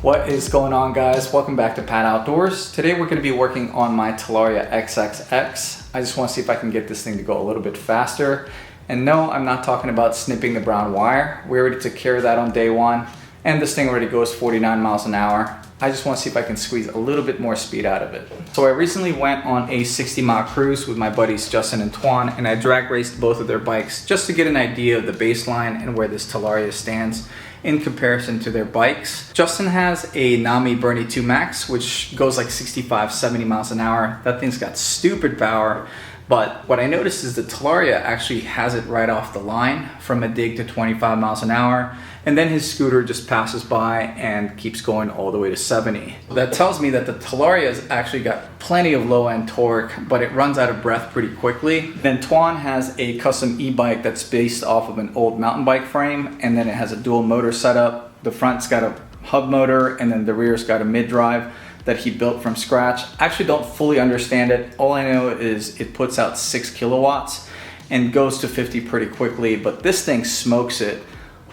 What is going on, guys? Welcome back to Pat Outdoors. Today we're going to be working on my Talaria XXX. I just want to see if I can get this thing to go a little bit faster. And no, I'm not talking about snipping the brown wire. We already took care of that on day one. And this thing already goes 49 miles an hour. I just want to see if I can squeeze a little bit more speed out of it. So I recently went on a 60-mile cruise with my buddies Justin and Twan, and I drag raced both of their bikes just to get an idea of the baseline and where this Talaria stands in comparison to their bikes. Justin has a Nami Bernie 2 Max, which goes like 65, 70 miles an hour. That thing's got stupid power. But what I noticed is the Talaria actually has it right off the line from a dig to 25 miles an hour. And then his scooter just passes by and keeps going all the way to 70. That tells me that the Talaria has actually got plenty of low end torque, but it runs out of breath pretty quickly. Then Twan has a custom e-bike that's based off of an old mountain bike frame, and then it has a dual motor setup. The front's got a hub motor, and then the rear's got a mid-drive that he built from scratch. I actually don't fully understand it. All I know is it puts out 6 kilowatts and goes to 50 pretty quickly, but this thing smokes it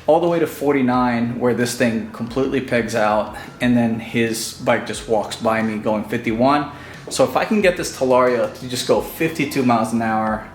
all the way to 49, where this thing completely pegs out, and then his bike just walks by me going 51. So if I can get this Talaria to just go 52 miles an hour,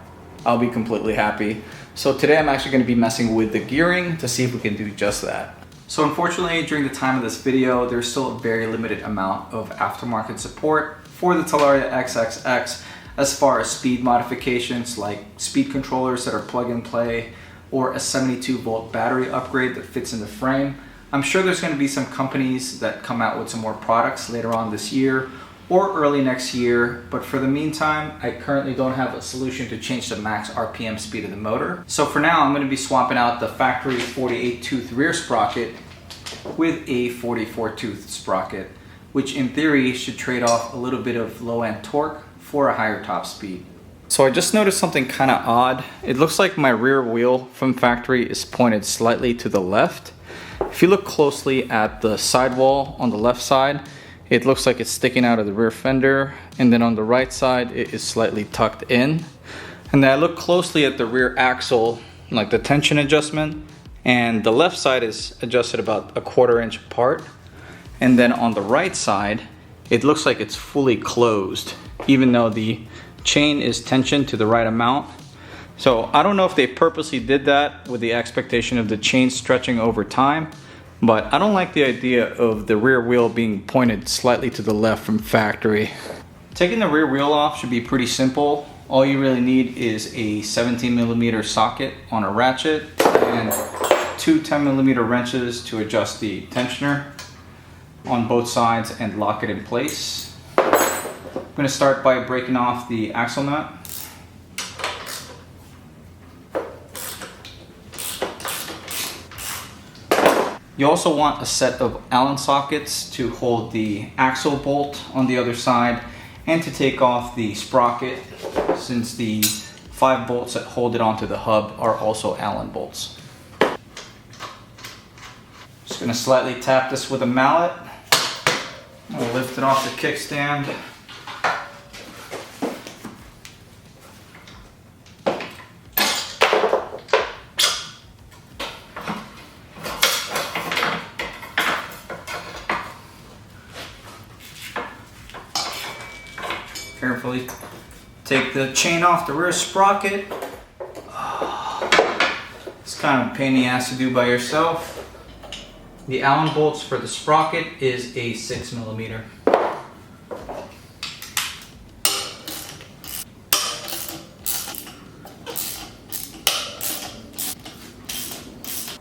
I'll be completely happy. So today I'm actually going to be messing with the gearing to see if we can do just that. So unfortunately, during the time of this video, there's still a very limited amount of aftermarket support for the Talaria XXX as far as speed modifications like speed controllers that are plug and play, or a 72-volt battery upgrade that fits in the frame. I'm sure there's going to be some companies that come out with some more products later on this year or early next year, but for the meantime, I currently don't have a solution to change the max RPM speed of the motor. So for now, I'm going to be swapping out the factory 48-tooth rear sprocket with a 44-tooth sprocket, which in theory should trade off a little bit of low-end torque for a higher top speed. So I just noticed something kind of odd. It looks like my rear wheel from factory is pointed slightly to the left. If you look closely at the sidewall on the left side, it looks like it's sticking out of the rear fender, and then on the right side it is slightly tucked in. And then I look closely at the rear axle, like the tension adjustment, and the left side is adjusted about 1/4 inch apart. And then on the right side, it looks like it's fully closed, even though the chain is tensioned to the right amount. So I don't know if they purposely did that with the expectation of the chain stretching over time, but I don't like the idea of the rear wheel being pointed slightly to the left from factory. Taking the rear wheel off should be pretty simple. All you really need is a 17mm socket on a ratchet and 2 10mm wrenches to adjust the tensioner on both sides and lock it in place. I'm going to start by breaking off the axle nut. You also want a set of Allen sockets to hold the axle bolt on the other side and to take off the sprocket, since the 5 bolts that hold it onto the hub are also Allen bolts. Just going to slightly tap this with a mallet. I'll lift it off the kickstand. Carefully take the chain off the rear sprocket. It's kind of a pain in the ass to do by yourself. The Allen bolts for the sprocket is a 6mm.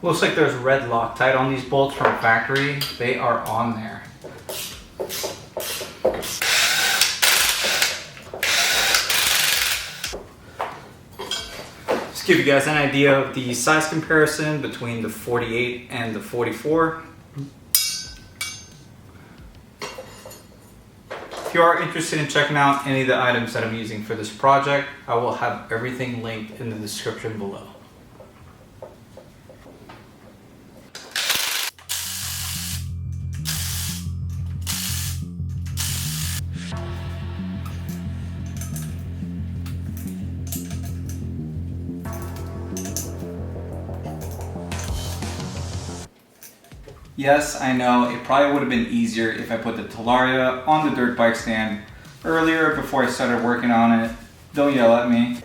Looks like there's red Loctite on these bolts from factory. They are on there. Just give you guys an idea of the size comparison between the 48 and the 44. If you are interested in checking out any of the items that I'm using for this project, I will have everything linked in the description below. Yes, I know, it probably would have been easier if I put the Talaria on the dirt bike stand earlier before I started working on it. Don't yell at me.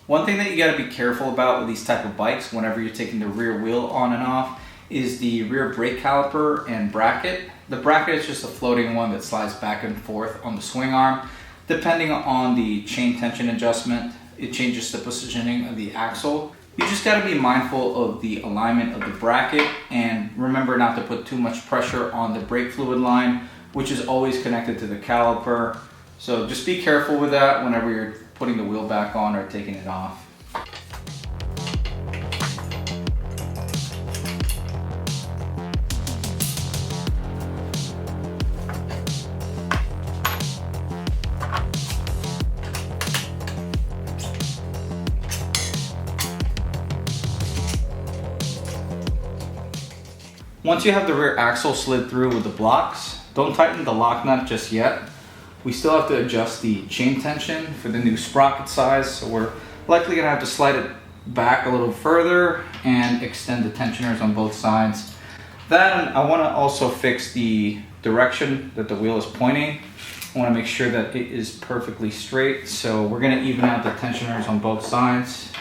One thing that you got to be careful about with these type of bikes whenever you're taking the rear wheel on and off is the rear brake caliper and bracket. The bracket is just a floating one that slides back and forth on the swing arm. Depending on the chain tension adjustment, it changes the positioning of the axle. You just got to be mindful of the alignment of the bracket and remember not to put too much pressure on the brake fluid line, which is always connected to the caliper. So just be careful with that whenever you're putting the wheel back on or taking it off. Once you have the rear axle slid through with the blocks, don't tighten the lock nut just yet. We still have to adjust the chain tension for the new sprocket size, so we're likely gonna have to slide it back a little further and extend the tensioners on both sides. Then I wanna also fix the direction that the wheel is pointing. I wanna make sure that it is perfectly straight, so we're gonna even out the tensioners on both sides.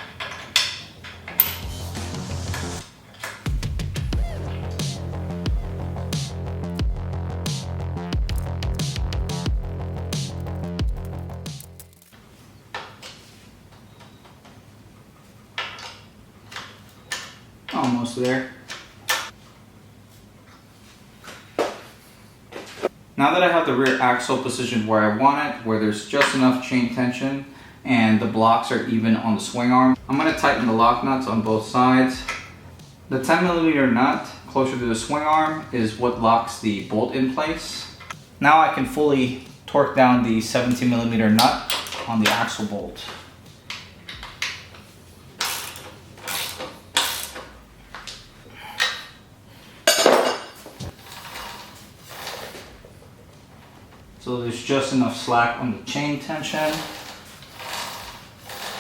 Almost there. Now that I have the rear axle positioned where I want it, where there's just enough chain tension and the blocks are even on the swing arm, I'm going to tighten the lock nuts on both sides. The 10mm nut closer to the swing arm is what locks the bolt in place. Now I can fully torque down the 17mm nut on the axle bolt. So there's just enough slack on the chain tension,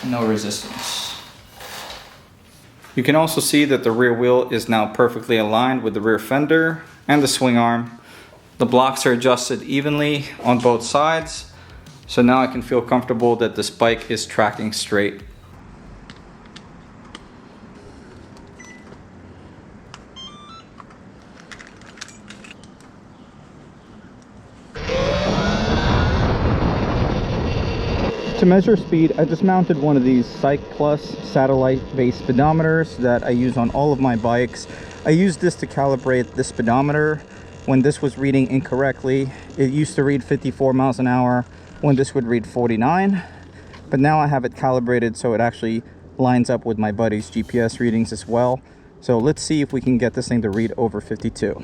no resistance. You can also see that the rear wheel is now perfectly aligned with the rear fender and the swing arm. The blocks are adjusted evenly on both sides, so now I can feel comfortable that this bike is tracking straight. To measure speed, I just mounted one of these Cyc Plus satellite-based speedometers that I use on all of my bikes. I used this to calibrate the speedometer when this was reading incorrectly. It used to read 54 miles an hour when this would read 49, but now I have it calibrated so it actually lines up with my buddy's GPS readings as well. So let's see if we can get this thing to read over 52.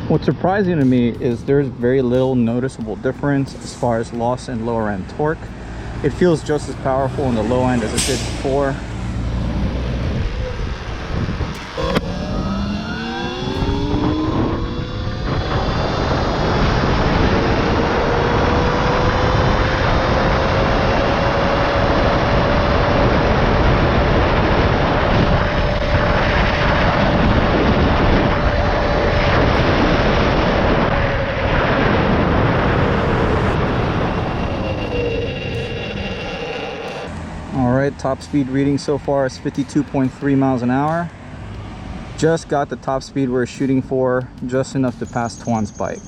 What's surprising to me is there's very little noticeable difference as far as loss and lower end torque. It feels just as powerful on the low end as it did before. Alright, top speed reading so far is 52.3 miles an hour. Just got the top speed we're shooting for, just enough to pass Tuan's bike.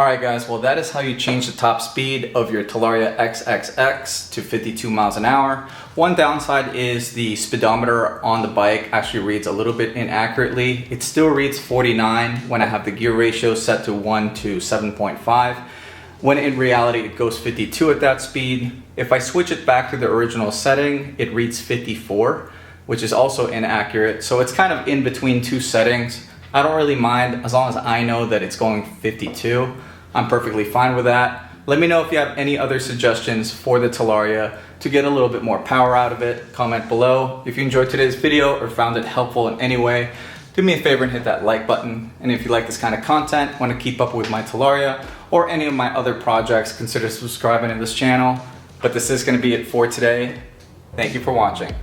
Alright guys, well that is how you change the top speed of your Talaria XXX to 52 miles an hour. One downside is the speedometer on the bike actually reads a little bit inaccurately. It still reads 49 when I have the gear ratio set to 1 to 7.5, when in reality it goes 52 at that speed. If I switch it back to the original setting, it reads 54, which is also inaccurate. So it's kind of in between two settings. I don't really mind as long as I know that it's going 52. I'm perfectly fine with that. Let me know if you have any other suggestions for the Talaria to get a little bit more power out of it. Comment below. If you enjoyed today's video or found it helpful in any way, do me a favor and hit that like button. And if you like this kind of content, want to keep up with my Talaria or any of my other projects, consider subscribing to this channel. But this is going to be it for today. Thank you for watching.